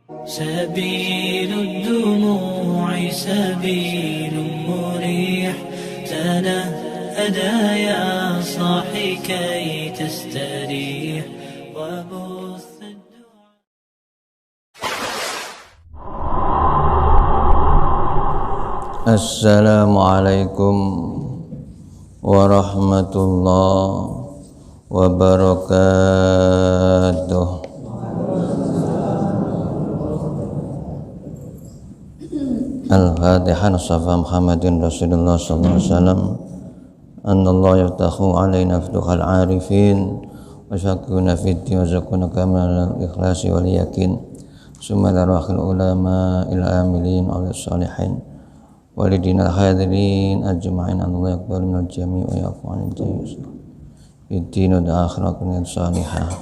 سبيل الدموع سبيل مريح تنهدى يا صاحي كي تستريح وبث Assalamualaikum warahmatullahi wabarakatuh. Al-Fatihah. Nasafa Muhammadin Rasulullah sallallahu alaihi wasallam. Annallahu yaftahu alaina futuhal arifin wa syakuna fid din wa zakuna kamal ikhlasi wal yakin. Summa larahil ulama ila amilin ala salihin walidina hadirin ajma'in. Allah yakbar minal jami' wa yafu anil jami' fid din wa akhiratin salihah.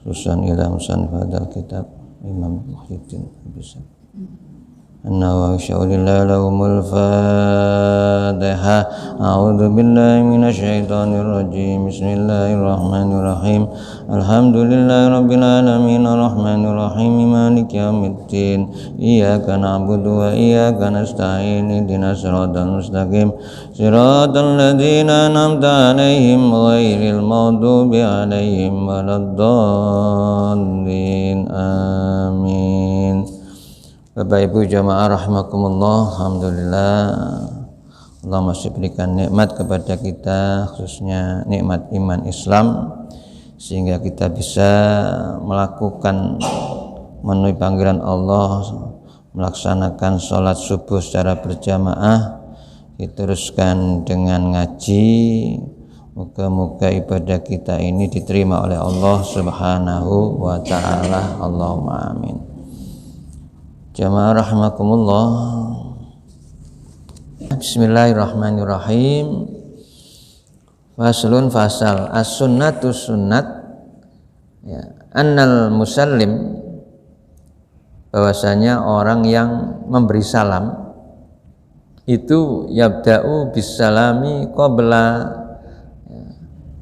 Khususan ila musan fadal kitab Imam Muhyiddin bisa An-Nawawi sya'ulillah lahumul Fatiha. A'udzu billahi minasyaitonir rajim. Bismillahirrahmanirrahim. Alhamdulillahi rabbil alamin arrahmanir rahim maliki yaumiddin. Iyyaka na'budu wa iyyaka nasta'in. Ihdinas siratal mustaqim. Siratal ladzina an'amta 'alaihim ghairil maghdubi 'alaihim waladdallin. Amin. Bapak Ibu jamaah rahimakumullah, alhamdulillah Allah masih berikan nikmat kepada kita, khususnya nikmat iman Islam, sehingga kita bisa melakukan memenuhi panggilan Allah, melaksanakan sholat subuh secara berjamaah, diteruskan dengan ngaji. Moga-moga ibadah kita ini diterima oleh Allah Subhanahu wa ta'ala. Allahumma amin. Jamaah rahimakumullah. Bismillahirrahmanirrahim. Faslun fasal. As-sunnatu sunnat ya, annal musallim, bahwasanya orang yang memberi salam itu yabda'u bisalami qabla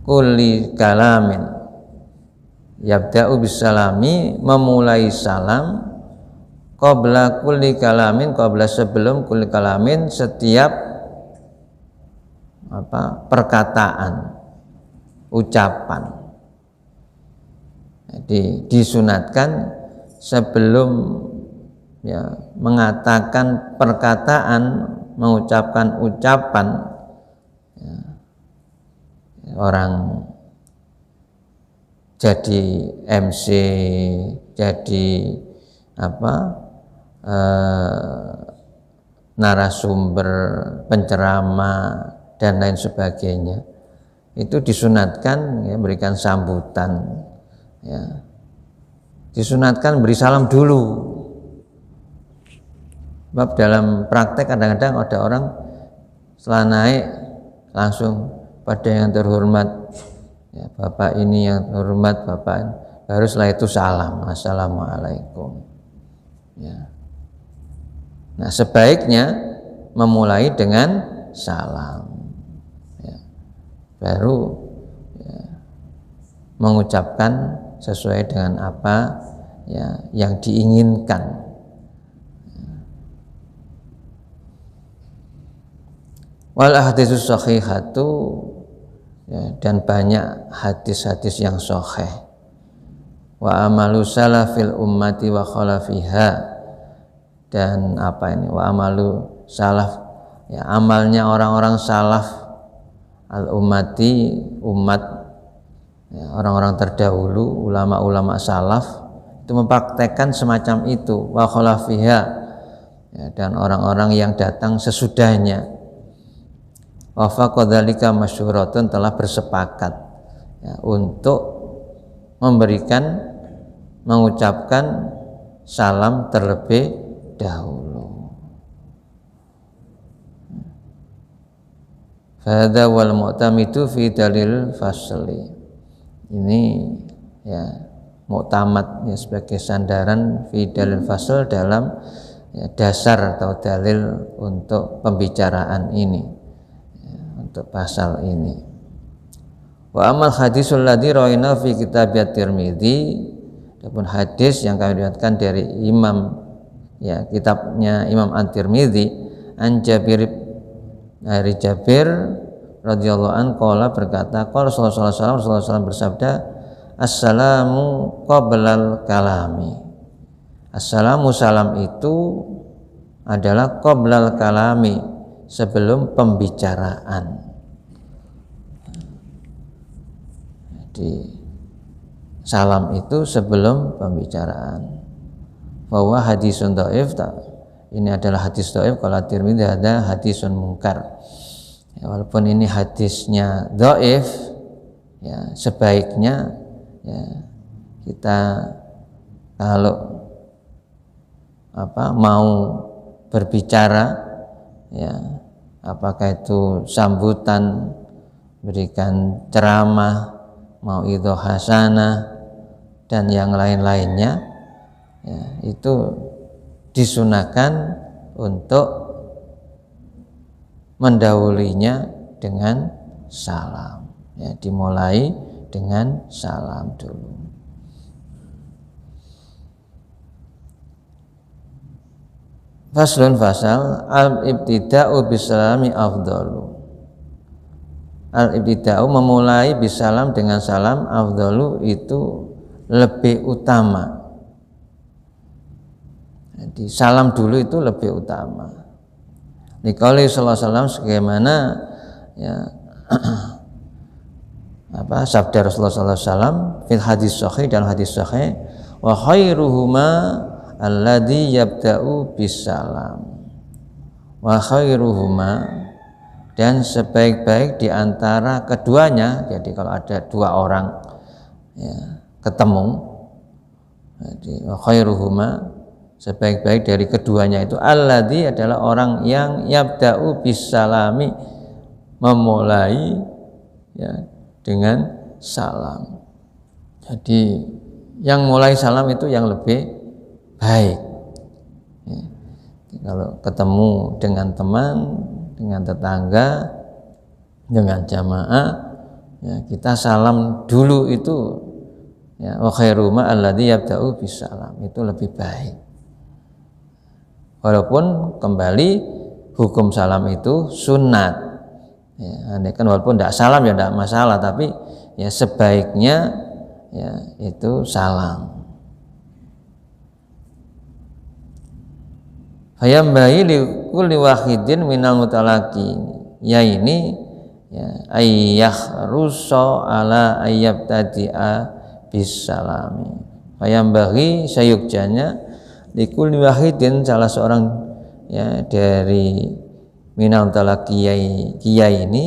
kulli kalamin. Yabda'u bisalami, memulai salam, qabla kulli kalamin, qabla sebelum kulli kalamin, setiap perkataan, ucapan. Jadi disunatkan sebelum mengatakan perkataan, mengucapkan ucapan, orang jadi MC, jadi narasumber, penceramah dan lain sebagainya, itu disunatkan berikan sambutan, disunatkan beri salam dulu. Sebab dalam praktek kadang-kadang ada orang setelah naik langsung pada yang terhormat, Bapak ini yang terhormat, Bapak ini, baru setelah itu salam, assalamualaikum. Nah, sebaiknya memulai dengan salam, baru mengucapkan sesuai dengan apa yang diinginkan. Wal ahaditsus shahihatu, dan banyak hadis-hadis yang sahih. Wa amalu salafil ummati wa khalafiha, dan wa amalu salaf, amalnya orang-orang salaf, al ummati, umat, orang-orang terdahulu, ulama-ulama salaf itu mempraktekkan semacam itu. Wa khalafiha, dan orang-orang yang datang sesudahnya. Wa faqadzalika masyhuratun, telah bersepakat untuk mengucapkan salam terlebih dahulu. Fahadha wal mu'tamidu fi dalil fasli. Ini mu'tamad sebagai sandaran fi dalil fasl, dalam dasar atau dalil untuk pembicaraan ini, untuk pasal ini. Wa amal hadisul ladzi rawaina fi kitab At-Tirmidzi, Adapun hadis yang kami riwayatkan dari Imam, ya, kitabnya Imam At-Tirmidzi, an Jabir, dari Jabir radhiyallahu anhu qala berkata, qala Rasulullah SAW bersabda, assalamu qoblal kalami. Assalamu, salam itu adalah qoblal kalami, sebelum pembicaraan. Jadi salam itu sebelum pembicaraan. Bahwa hadisun dhaif, ini adalah hadis dhaif. Kalau Tirmidzi ada hadisun mungkar. Ya, walaupun ini hadisnya dhaif, ya, sebaiknya ya kita kalau mau berbicara, ya, apakah itu sambutan, berikan ceramah, mauidhah hasanah dan yang lain-lainnya, ya, itu disunahkan untuk mendahulunya dengan salam, ya, dimulai dengan salam dulu. Faslun, fasal, al-ibtida'u bisalami afdalu. Al-ibtida'u, memulai bisalam dengan salam, afdalu itu lebih utama. Jadi salam dulu itu lebih utama. Liqauli sallallahu alaihi wasallam, sebagaimana ya sabda Rasulullah sallallahu alaihi wasallam fil hadis sahih, dalam hadis sahih, wa khairuhuma alladzi yabda'u bisalam. Wa khairuhuma, dan sebaik-baik di antara keduanya. Jadi kalau ada dua orang, ya, ketemu, jadi wa khairuhuma, sebaik-baik dari keduanya itu, alladzi adalah orang yang yabda'u bisalami, memulai, ya, dengan salam. Jadi yang mulai salam itu yang lebih baik. Ya. Kalau ketemu dengan teman, dengan tetangga, dengan jamaah, ya, kita salam dulu itu, ya, wa khairu ma alladzi yabda'u bisalam, itu lebih baik. Walaupun kembali hukum salam itu sunat, ya, kan walaupun tidak salam ya tidak masalah, tapi ya sebaiknya ya itu salam. Fayambahi li kulli wahidin minal mutalaqi, ya ini ya ayyah russo ala ayyab tadi'a bisalami. Fayambahi, sayukjanya, li kulli wahidin, salah seorang, ya, dari minal mutalaqiyai ini,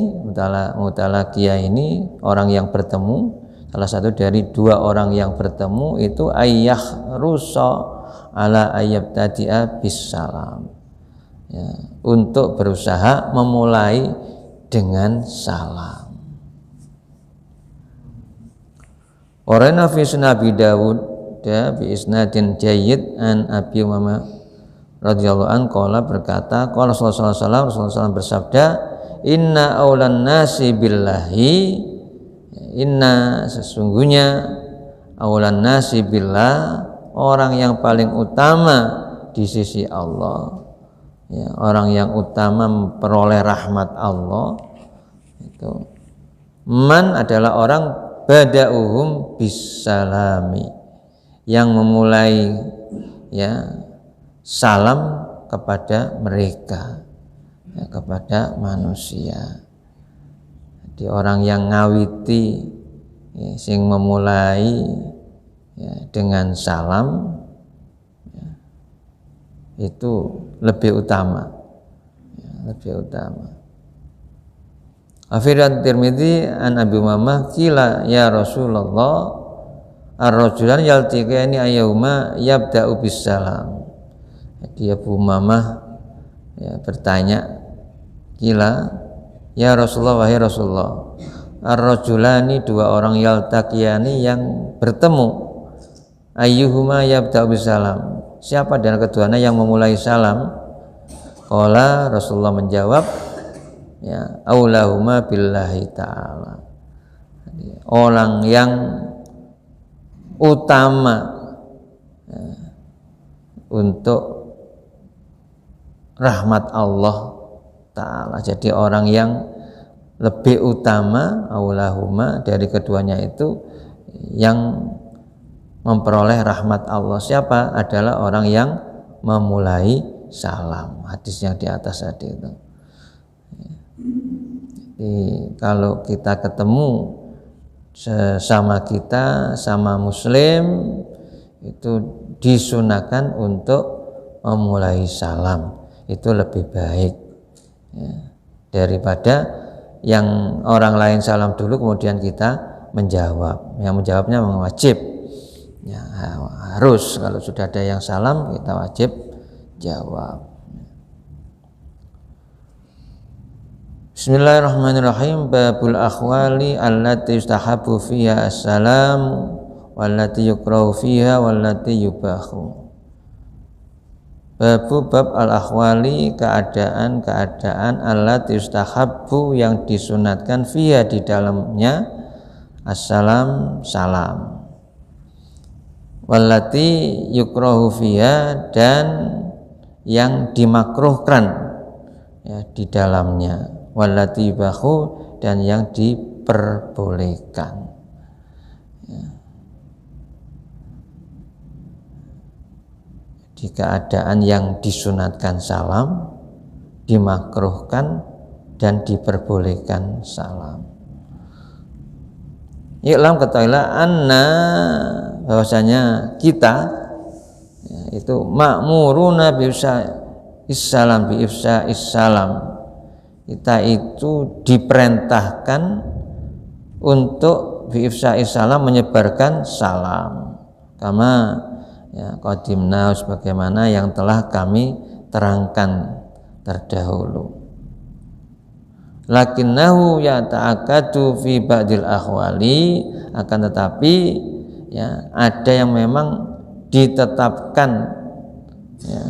mutalaqiyai ini orang yang bertemu, salah satu dari dua orang yang bertemu itu ayyah russo ala ayyab tadi'a bisalam, ya, untuk berusaha memulai dengan salam. Orana fi sunan Abi Dawud, ya, bi isnadin jayyid an Abi Umamah radhiyallahu anhu qala berkata, qala Rasulullah SAW bersabda, inna aulan nasi billahi, inna, sesungguhnya, aulan nasi billah, orang yang paling utama di sisi Allah, ya, orang yang utama memperoleh rahmat Allah itu, man adalah orang bada'uhum bisalami, yang memulai, ya, salam kepada mereka, ya, kepada manusia. Jadi orang yang ngawiti, ya, sing memulai, ya, dengan salam, ya, itu lebih utama, ya, lebih utama. Afirat Tirmidzi an Abi Umamah qila ya Rasulullah ar-rajulan yaltiqani ayyuma yabda'u bisalam. Jadi Abu Umamah, ya, bertanya, qila ya Rasulullah, wahai Rasulullah, ar-rajulani, dua orang, yaltaqiyani, yang bertemu, ayyuhuma yabda'u bisalam, siapa dari keduanya yang memulai salam? Qala, Rasulullah menjawab, ya, aulahuma billahi ta'ala, orang yang utama untuk rahmat Allah Ta'ala. Jadi orang yang lebih utama aulahuma dari keduanya itu yang memperoleh rahmat Allah. Siapa? Adalah orang yang memulai salam. Hadis yang di atas tadi itu. Jadi kalau kita ketemu sesama kita, sama muslim, itu disunahkan untuk memulai salam. Itu lebih baik ya, daripada yang orang lain salam dulu kemudian kita menjawab. Yang menjawabnya memang wajib ya, harus. Kalau sudah ada yang salam kita wajib jawab. Bismillahirrahmanirrahim. Babul akhwali allati yustahabu fiha as-salam wallati yukrahu fiha wallati yubahu. Babu bab al-akhwali, keadaan-keadaan allati yustahabu yang disunatkan fiha di dalamnya as-salam salam, wallati yukrahu fiha dan yang dimakruhkan ya di dalamnya, wallati yubahu dan yang diperbolehkan ya. Di keadaan yang disunatkan salam, dimakruhkan dan diperbolehkan salam. I'lam, ketahuilah anna, bahwasanya kita ya, itu ma'muruna bi ifsa'is-salam, bi ifsa'is-salam. Kita itu diperintahkan untuk bi ifsa'is-salam, menyebarkan salam. Kama ya qadimna, sebagaimana yang telah kami terangkan terdahulu. Lakinnahu yata'akkadu fi ba'dil akhwali, akan tetapi ya ada yang memang ditetapkan ya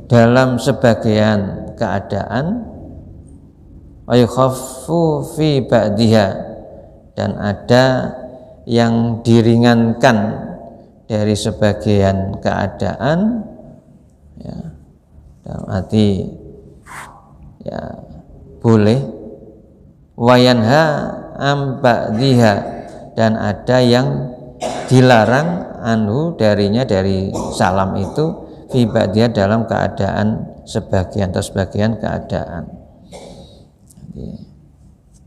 dalam sebagian keadaan, wa yukhaffu fi ba'diha, dan ada yang diringankan dari sebagian keadaan ya, dalam arti ya boleh, wayanha am ba'diha, dan ada yang dilarang anhu darinya, dari salam itu, fi ba'diha, dalam keadaan sebagian atau sebagian keadaan. Jadi,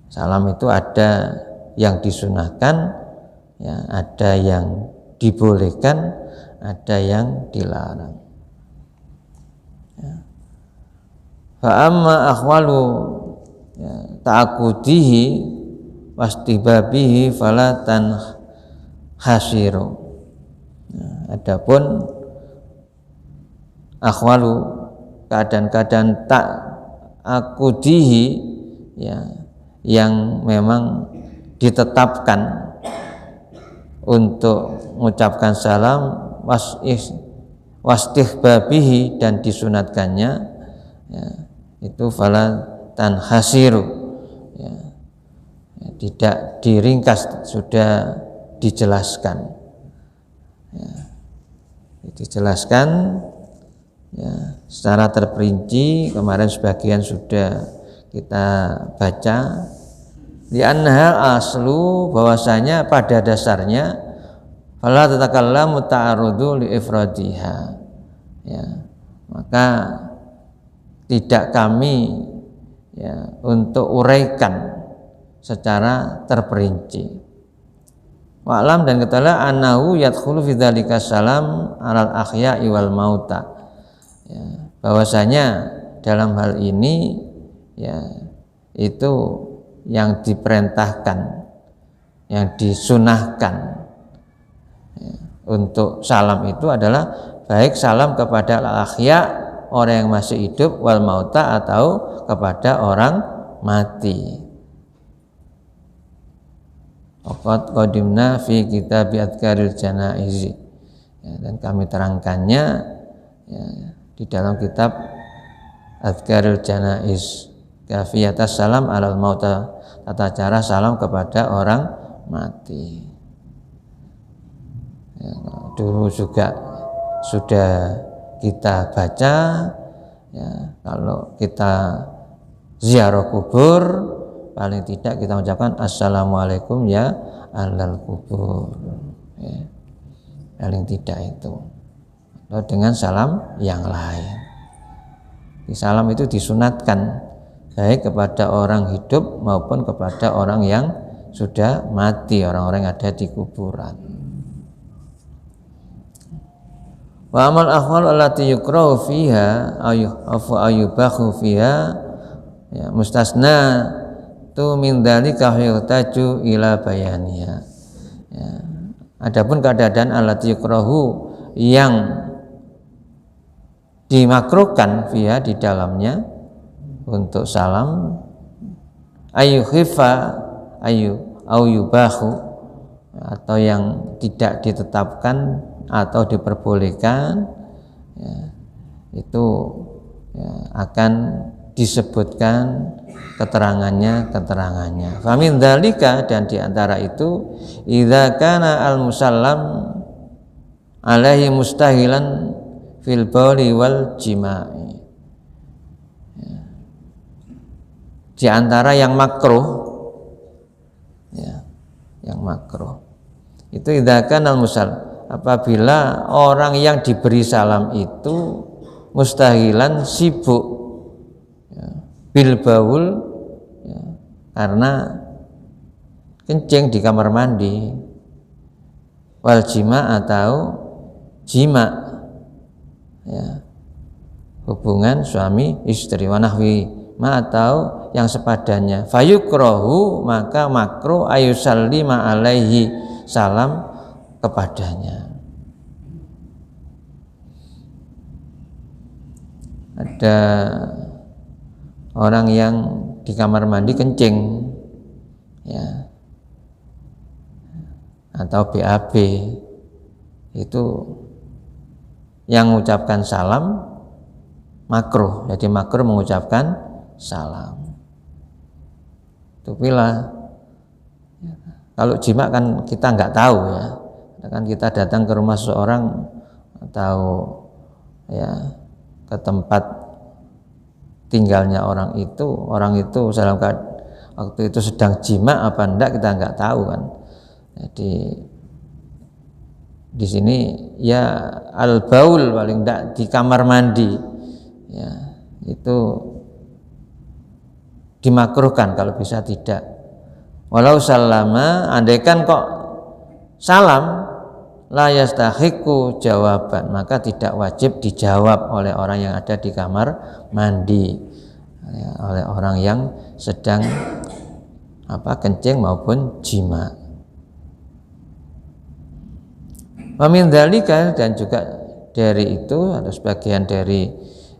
salam itu ada yang disunahkan ya, ada yang dibolehkan, ada yang dilarang ya. Fa amma akhwalu ya, ta'akudihi wastibabihi fala tanhasiru. Ya, adapun akhwalu, keadaan-keadaan ta'akudihi ya, yang memang ditetapkan untuk mengucapkan salam, wastihbabihi, dan disunatkannya ya, itu fala tanhasiru ya, ya, tidak diringkas, sudah dijelaskan ya, dijelaskan ya, secara terperinci. Kemarin sebagian sudah kita baca. Di anha aslu, bahwasanya pada dasarnya fala tatakallamu ta'arudu li ifradiha ya, maka tidak kami ya untuk uraikan secara terperinci. Wa'lam, dan ketahuilah annahu yadkhulu fi dzalika salam alal ahya'i wal mauta ya, bahwasanya dalam hal ini ya itu yang diperintahkan, yang disunahkan ya, untuk salam itu adalah baik salam kepada al-ahya, orang yang masih hidup, wal mauta, atau kepada orang mati. Waqad qadimna fi kitab adkaril janaizi ya, dan kami terangkannya ya, di dalam kitab adkaril janaiz, kafiyatas salam alal mauta, tata cara salam kepada orang mati ya, dulu juga sudah kita baca ya, kalau kita ziarah kubur paling tidak kita ucapkan assalamualaikum ya ahlal kubur ya, paling tidak itu, atau dengan salam yang lain. Salam itu disunatkan baik kepada orang hidup maupun kepada orang yang sudah mati, orang-orang yang ada di kuburan. Wa amal ahwal allati yukrahu fiha ayyubahu fiha ya, mustasna tu min dzalika yuhtaju ila bayaniha ya. Adapun keadaan allati yukrahu yang dimakruhkan fiha di dalamnya untuk salam ayyuhifa ayyubahu atau yang tidak ditetapkan atau diperbolehkan ya, itu ya, akan disebutkan keterangannya. Famin dzalika, dan diantara itu idza kana al musallam alaihi mustahilan fil bauli wal jima'i ya. Di antara yang makruh ya, yang makruh itu idza kana al musallam, apabila orang yang diberi salam itu mustahilan sibuk ya, bil baul ya, karena kencing di kamar mandi, wal jima atau jima ya, hubungan suami istri, wanahwi ma atau yang sepadannya, fayukrohu maka makruh ayusallima alaihi salam kepadanya. Ada orang yang di kamar mandi kencing ya, atau BAB, itu yang mengucapkan salam makruh, jadi makruh mengucapkan salam. Itu bila kalau jima kan kita nggak tahu ya, kan kita datang ke rumah seseorang atau ya ke tempat tinggalnya orang itu dalam waktu itu sedang jima apa enggak kita nggak tahu kan. Jadi di sini ya al baul paling enggak di kamar mandi ya, itu dimakruhkan kalau bisa tidak. Walau salama, andaikan kok salam la yastahiqu jawaban, maka tidak wajib dijawab oleh orang yang ada di kamar mandi ya, oleh orang yang sedang kencing maupun jima. Wa min dzalika, dan juga dari itu atau sebagian dari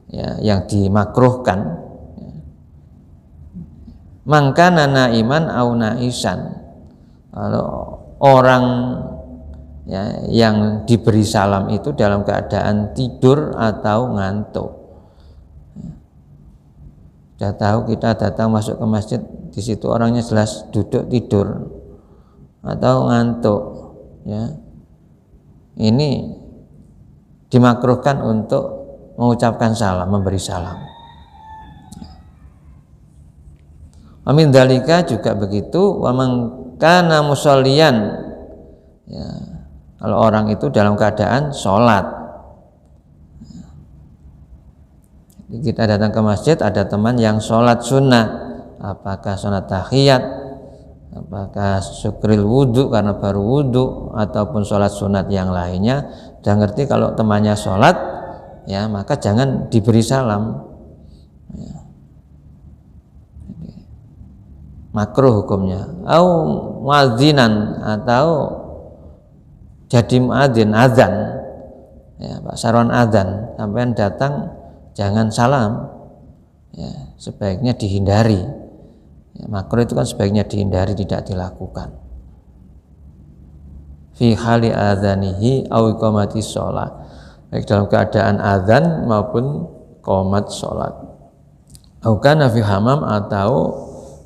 ya, yang dimakruhkan ya, mangkana naiman au naisan, kalau orang ya, yang diberi salam itu dalam keadaan tidur atau ngantuk. Sudah tahu kita datang masuk ke masjid, di situ orangnya jelas duduk tidur atau ngantuk ya, ini dimakruhkan untuk mengucapkan salam, memberi salam. Amin dalika juga begitu, wa man kana musalliyan ya, kalau orang itu dalam keadaan sholat. Kita datang ke masjid, ada teman yang sholat sunnah, apakah sholat tahiyat, apakah syukril wudhu karena baru wudhu, ataupun sholat sunat yang lainnya, dan ngerti kalau temannya sholat ya, maka jangan diberi salam ya. Makruh hukumnya. Au muadzinan, atau jadi muadzin, azan ya, Pak Sarwan azan, sampai datang jangan salam ya, sebaiknya dihindari ya, makruh itu kan sebaiknya dihindari, tidak dilakukan. Fi hali adzanihi au iqamati shalah, baik dalam keadaan azan maupun qomat salat. Au kana fi hamam, atau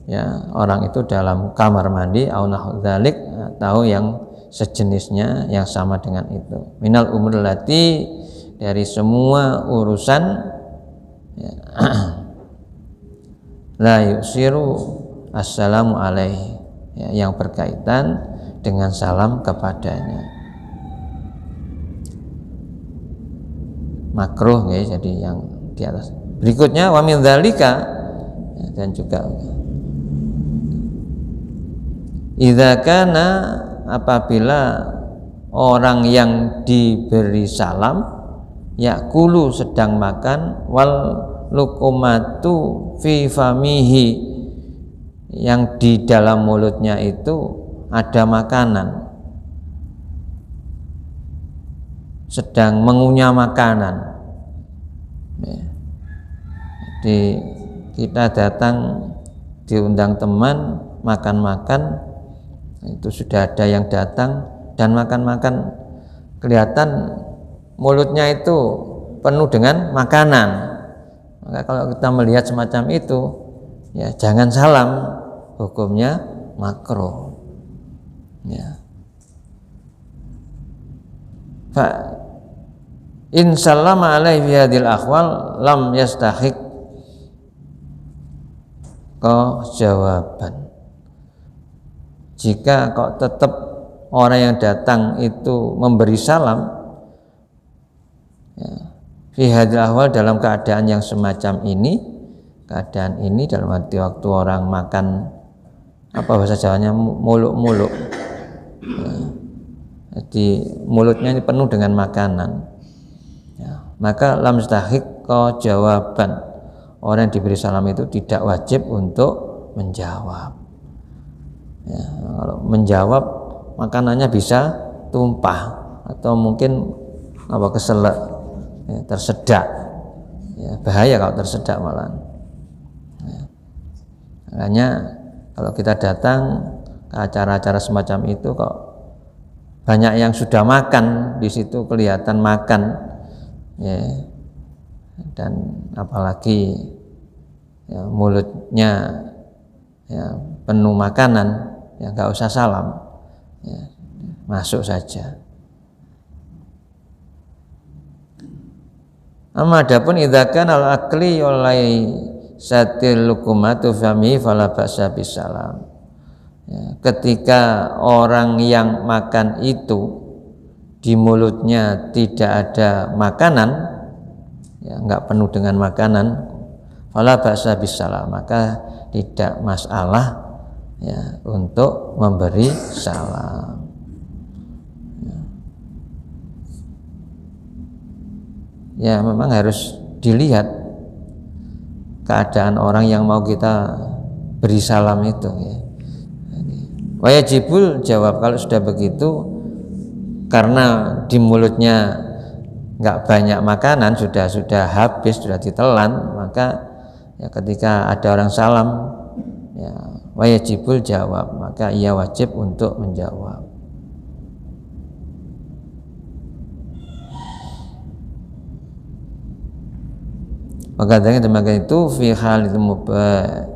ya orang itu dalam kamar mandi, au nahu dzalik, atau yang sejenisnya yang sama dengan itu. Minal umur lati, dari semua urusan ya, la yusiru assalamu alaihi, ya, yang berkaitan dengan salam kepadanya. Makruh ya, jadi yang di atas. Berikutnya wa min dzalika, ya, dan juga idza kana, apabila orang yang diberi salam yakulu sedang makan, wal luqmatu fi famihi, yang di dalam mulutnya itu ada makanan, sedang mengunyah makanan. Ya. Jadi kita datang diundang teman makan-makan, itu sudah ada yang datang dan makan-makan, kelihatan mulutnya itu penuh dengan makanan. Maka kalau kita melihat semacam itu, ya jangan salam, hukumnya makruh. Ya. Fa in sallama alaihi fi hadhil akhwal lam yastahiq jawaban. Jika kok tetap orang yang datang itu memberi salam, ya, fi hadhil ahwal, dalam keadaan yang semacam ini, keadaan ini dalam arti waktu orang makan, apa bahasa Jawanya, muluk-muluk, ya, jadi mulutnya ini penuh dengan makanan, ya, maka lam yastahiq jawaban, orang yang diberi salam itu tidak wajib untuk menjawab. Ya, kalau menjawab makanannya bisa tumpah atau mungkin keselak, ya, tersedak, ya, bahaya kalau tersedak malah. Ya. Makanya kalau kita datang ke acara-acara semacam itu, kok banyak yang sudah makan di situ, kelihatan makan, ya, dan apalagi ya, mulutnya ya, penuh makanan, ya nggak usah salam, ya, masuk saja. Amma adapun idza kana al-akli olai satil lukumatu fami fala ba'sa bisalam. Ya, ketika orang yang makan itu di mulutnya tidak ada makanan, ya nggak penuh dengan makanan, fala ba'sa bisalam, maka tidak masalah, ya, untuk memberi salam. Ya, memang harus dilihat keadaan orang yang mau kita beri salam itu, ya. Wajibul jawab, kalau sudah begitu, karena di mulutnya nggak banyak makanan, sudah habis, sudah ditelan, maka ya, ketika ada orang salam, ya, wajibul jawab, maka ia wajib untuk menjawab. Maka dengan demikian itu fi halil mubayyi'ati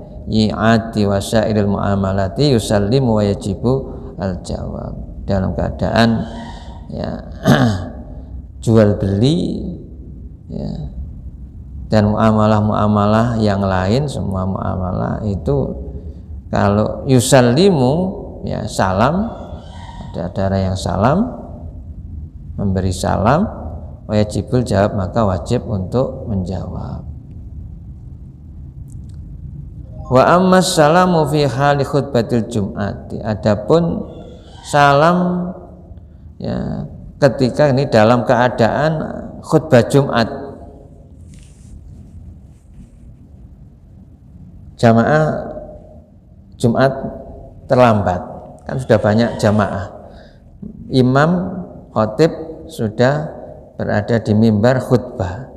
wa sa'iril mu'amalati yusallimu wa yajibu al jawab, dalam keadaan ya jual beli, ya, dan muamalah yang lain, semua muamalah itu kalau yusallimu, ya, salam, ada orang yang salam, memberi salam, wajibul jawab, maka wajib untuk menjawab. Wa ammas salamu fi hali khutbatil jum'ati, adapun salam, ya, ketika ini dalam keadaan khutbah Jumat, jamaah Jumat terlambat, kan sudah banyak jamaah, imam khotib sudah berada di mimbar khutbah,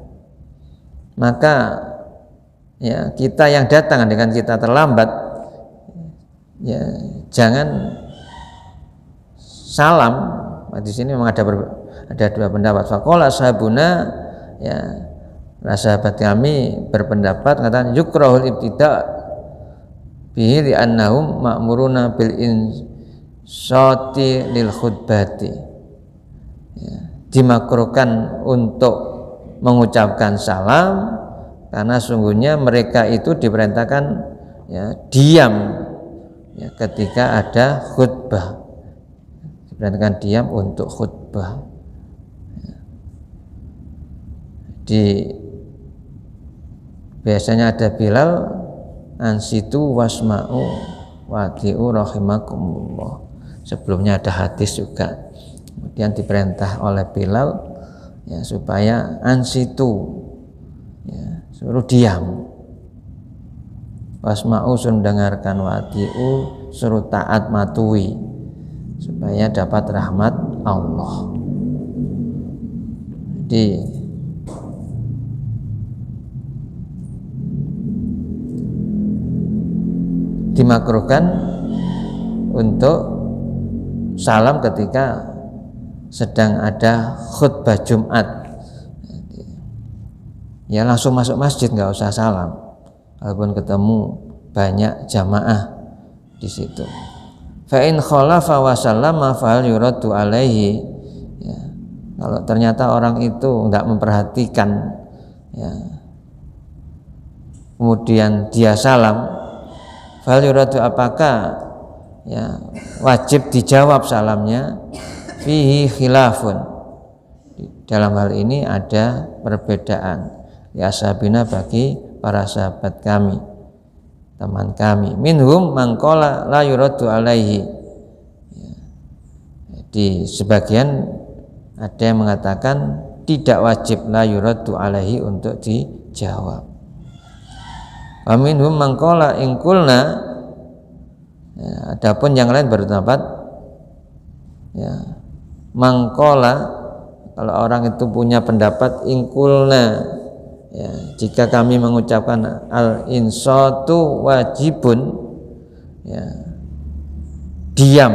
maka ya kita yang datang dengan kita terlambat, ya jangan salam. Di sini memang ada dua pendapat. Faqala sahabuna, ya, sahabat kami berpendapat, katakan yukrahul ibtida bihi li'annahum ma'muruna bil insati lil khutbati, ya, dimakruhkan untuk mengucapkan salam karena sungguhnya mereka itu diperintahkan ya diam ya, ketika ada khutbah, diperintahkan diam untuk khutbah. Biasanya ada Bilal, ansitu wasma'u wati'u rahimakumullah. Sebelumnya ada hadis juga, kemudian diperintah oleh Bilal ya, supaya ansitu ya, suruh diam, wasma'u suruh mendengarkan, wati'u suruh taat matui, supaya dapat rahmat Allah. Jadi dimakruhkan untuk salam ketika sedang ada khutbah Jumat. Ya langsung masuk masjid, nggak usah salam, walaupun ketemu banyak jamaah di situ. Fa in khalafa wa sallama fa hal yuraddu alaihi. Ya, kalau ternyata orang itu nggak memperhatikan, ya, kemudian dia salam, fal yuradu, apakah ya wajib dijawab salamnya? Fihi khilafun, dalam hal ini ada perbedaan. Ya ashabina, bagi para sahabat kami, teman kami. Minhum mangkola la yuradu alaihi, ya, di sebagian ada yang mengatakan tidak wajib la yuradu alaihi untuk dijawab. Wa minhum mangkola ingkulna, ya, adapun yang lain berpendapat ya mangkola, kalau orang itu punya pendapat ingkulna, ya, jika kami mengucapkan al insatu wajibun, ya, diam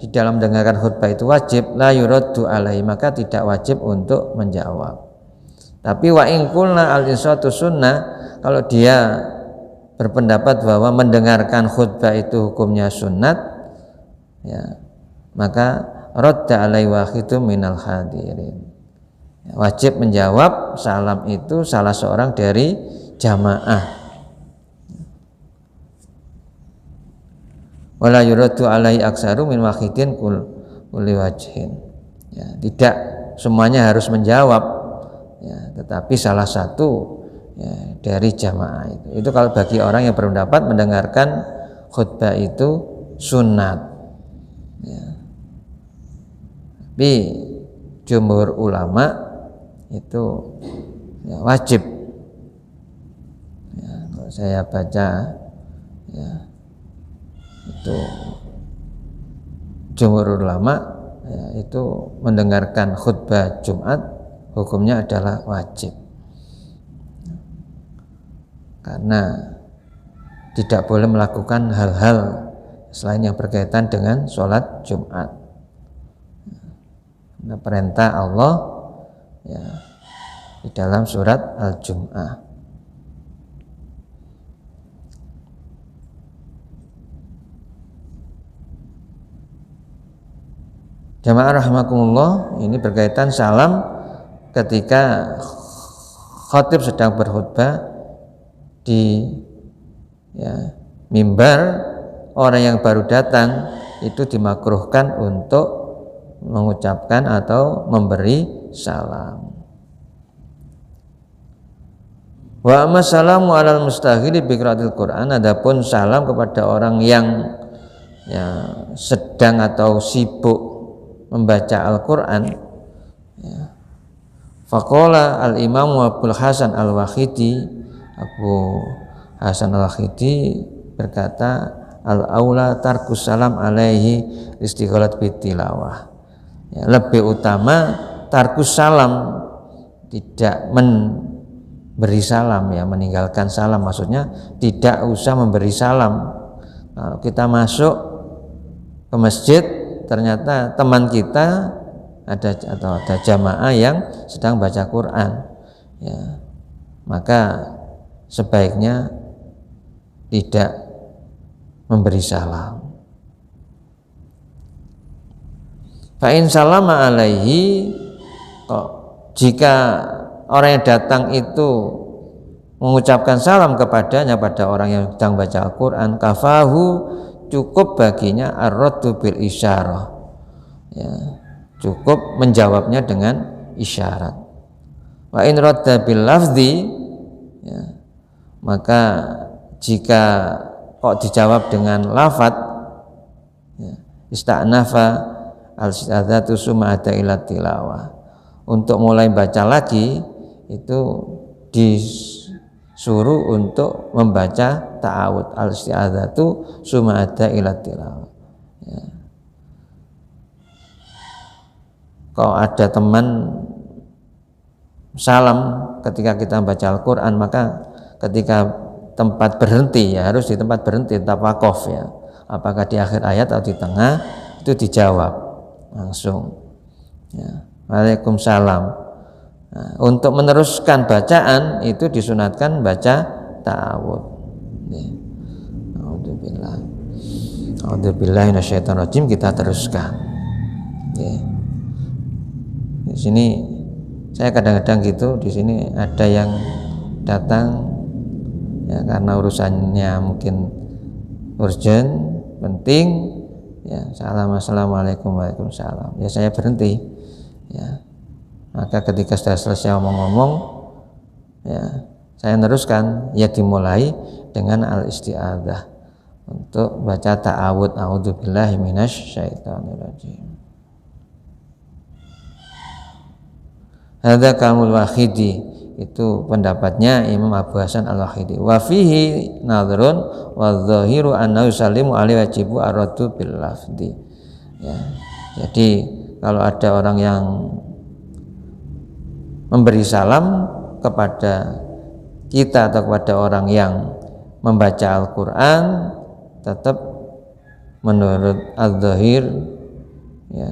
di dalam mendengarkan khutbah itu wajib, la yuraddu alaihi, maka tidak wajib untuk menjawab. Tapi wa ingkulna al insatu sunnah, kalau dia berpendapat bahwa mendengarkan khutbah itu hukumnya sunnat, ya, maka radda alai wahidum minal hadirin, wajib menjawab salam itu salah seorang dari jamaah. Wala yuraddu alai aksaru min wahidin kulli wajhin, ya, tidak semuanya harus menjawab, ya, tetapi salah satu ya, dari jamaah itu kalau bagi orang yang berpendapat mendengarkan khutbah itu sunat, ya. Tapi jumhur ulama itu ya, wajib, ya, kalau saya baca ya, itu jumhur ulama ya, itu mendengarkan khutbah Jumat hukumnya adalah wajib, karena tidak boleh melakukan hal-hal selain yang berkaitan dengan sholat Jumat. Nah, perintah Allah ya, di dalam surat Al-Jum'ah. Jamaah rahimakumullah, ini berkaitan salam ketika khatib sedang berkhutbah di ya, mimbar. Orang yang baru datang itu dimakruhkan untuk mengucapkan atau memberi salam. Wa amma salamu alal mustaghili bi qiraatil Qur'an, adapun salam kepada orang yang ya, sedang atau sibuk membaca Al-Qur'an, ya. Faqala al-Imam Abul Hasan Al-Wahidi, Abu Hasan Al-Wahidi berkata, al-aula tarkus salam alaihi istighalat bitilawah, ya, lebih utama tarkus salam, tidak memberi salam, ya, meninggalkan salam, maksudnya tidak usah memberi salam. Kalau kita masuk ke masjid ternyata teman kita ada jamaah yang sedang baca Quran, ya, maka sebaiknya tidak memberi salam. Fa in salama alaihi, jika orang yang datang itu mengucapkan salam kepadanya pada orang yang sedang baca Al-Quran, kafahu, cukup baginya ar-raddu bil isyarah, ya, cukup menjawabnya dengan isyarat. Wa in radda bil lafzi, ya, maka jika kok dijawab dengan lafaz, ya, ista'nafa al-istadzatu sum'ata ila tilawah, untuk mulai baca lagi itu disuruh untuk membaca ta'awud, al-istadzatu sum'ata ila tilawah, ya. Kalau ada teman salam ketika kita baca Al-Quran, maka ketika tempat berhenti, ya harus di tempat berhenti, tetap wakof, ya, apakah di akhir ayat atau di tengah, itu dijawab langsung, ya, Waalaikumsalam. Nah, untuk meneruskan bacaan itu disunatkan baca ta'awud. A'udzubillahi minasyaitonirrajim, kita teruskan. Di sini saya kadang-kadang gitu, di sini ada yang datang, ya, karena urusannya mungkin urgent, penting, ya, assalamualaikum, waalaikumsalam, ya saya berhenti, ya, maka ketika sudah selesai ngomong-ngomong, ya saya teruskan, ya dimulai dengan al-isti'adzah untuk baca ta'awud, a'udzubillahi minasyaitonirrajim. Hadza kalamul Wahidi, itu pendapatnya Imam Abu Hasan Al-Wahidi. Wa fihi nadhrun wa dhahiru annahu yusallimu alaihi wajibu ar-raddu bil lafzi, ya. Jadi kalau ada orang yang memberi salam kepada kita atau kepada orang yang membaca Al-Quran, tetap menurut al-dhahir, ya,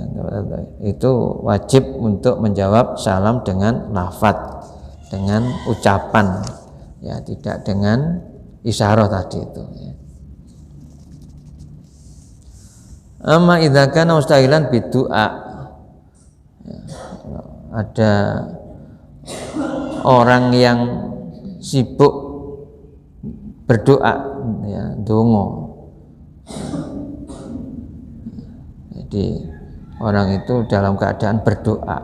itu wajib untuk menjawab salam dengan lafadz, dengan ucapan, ya, tidak dengan isyarah tadi itu, ya. Amma idza kana mustahilan bidu'a, ya, ada orang yang sibuk berdoa, ya, dongo, jadi orang itu dalam keadaan berdoa,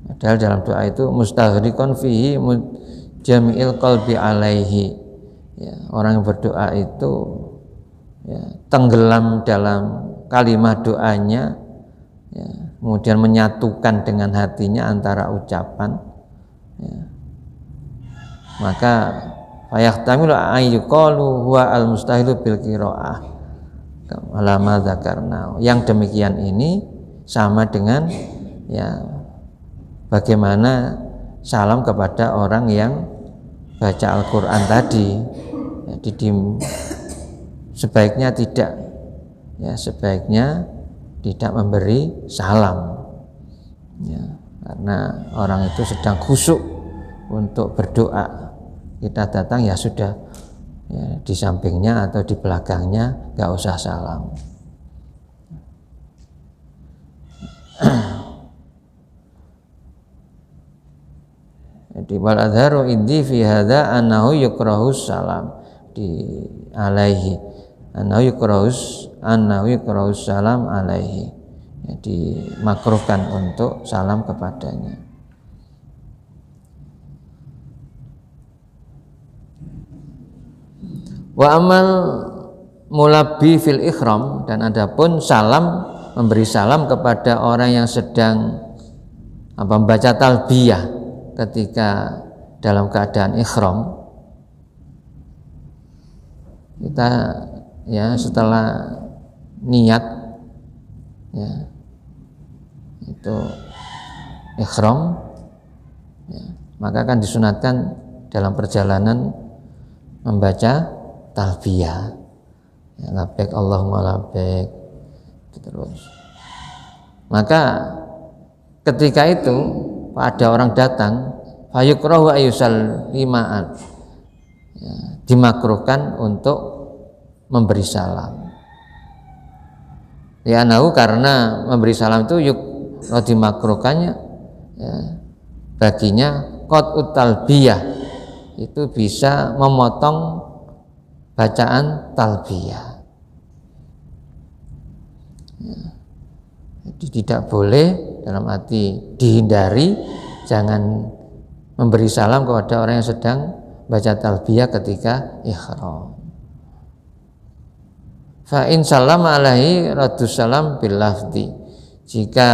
padahal dalam doa itu mustaghriqan fihi jami'il qalbi alaihi, ya, orang yang berdoa itu, ya, tenggelam dalam kalimat doanya, ya, kemudian menyatukan dengan hatinya antara ucapan, ya, maka fayahtamilu ayyuqalu huwa al-mustahilu bil qiraah alama dzakarna. Yang demikian ini sama dengan, ya, bagaimana salam kepada orang yang baca Al-Quran tadi, jadi sebaiknya tidak, ya, sebaiknya tidak memberi salam, ya, karena orang itu sedang khusyuk untuk berdoa, kita datang, ya sudah, ya, di sampingnya atau di belakangnya nggak usah salam. Jadi wal adharu indi fi hadza annahu yukrahu salam di alaihi, annahu yukrahu salam alaihi, jadi makruhkan untuk salam kepadanya. Wa amal mulabbi fil ikhram, dan adapun salam, memberi salam kepada orang yang sedang membaca talbiyah ketika dalam keadaan ikhram, kita, ya, setelah niat, ya, itu ikhram, ya, maka akan disunatkan dalam perjalanan membaca talbiyah, ya, labbaik Allahumma labbaik, terus. Maka ketika itu ada orang datang, fayukrahu ayyusal lima'at, ya, dimakruhkan untuk memberi salam. Ya nahu karena memberi salam itu yuk dimakruhkannya ya, baginya qat'ut talbiyah itu bisa memotong bacaan talbiyah. Ya. Jadi tidak boleh dalam arti dihindari, jangan memberi salam kepada orang yang sedang baca talbiyah ketika ihram. Fa in sallama alaihi radus salam bil lafzi. Jika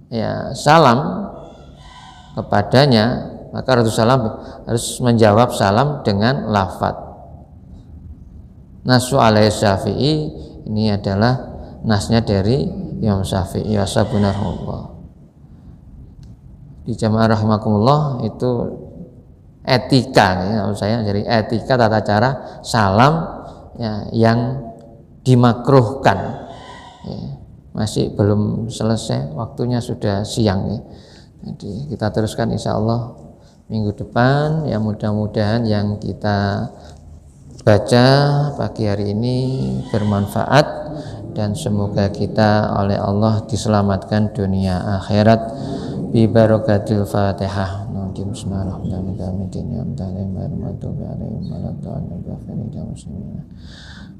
ya salam kepadanya, maka radus salam harus menjawab salam dengan lafaz. Nasu alaihi Syafi'i, ini adalah nasnya dari Imam Syafi'i wasabunarullah. Di jamaah rahimakumullah itu etika ya, saya dari etika tata cara salam ya, yang dimakruhkan ya, masih belum selesai, waktunya sudah siang ya. Jadi kita teruskan insya Allah minggu depan ya, mudah-mudahan yang kita baca pagi hari ini bermanfaat dan semoga kita oleh Allah diselamatkan dunia akhirat bi barakatil Fatihah. Bismillahirrahmanirrahim.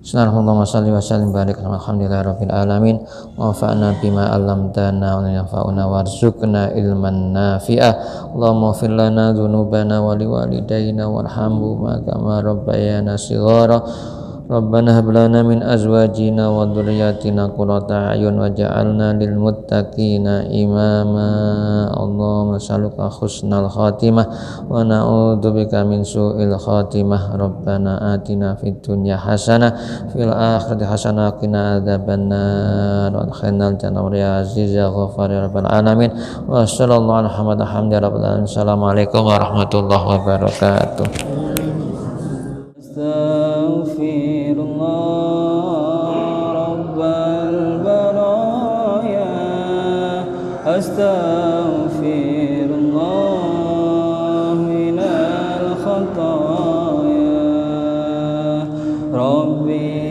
Shalli wa sallim barik alhamdulillahi rabbil alamin wa fa'na bima 'allamtana wa yanfa'una warzuqna ilman nafi'ah. Allahumma ighfir lana dzunubana wa liwalidayna warhamhuma kama rabbayana shighara. Rabbana hab lana min azwajina wa dhurriyyatina qurrata a'yun waj'alna lil muttaqina imama. Allahumma salluka husnal khatimah wa na'udzubika min su'il khatimah. Rabbana atina fid dunya hasanah fil akhirati hasanah wa qina adzabannar wa adkhilnal jannata ya aziz ya ghafar ya rabbal alamin. Wa sallallahu ala Muhammad hamdi rabbil alamin. Assalamualaikum warahmatullahi wabarakatuh. Astaghfirullah minal khataaya Rabbi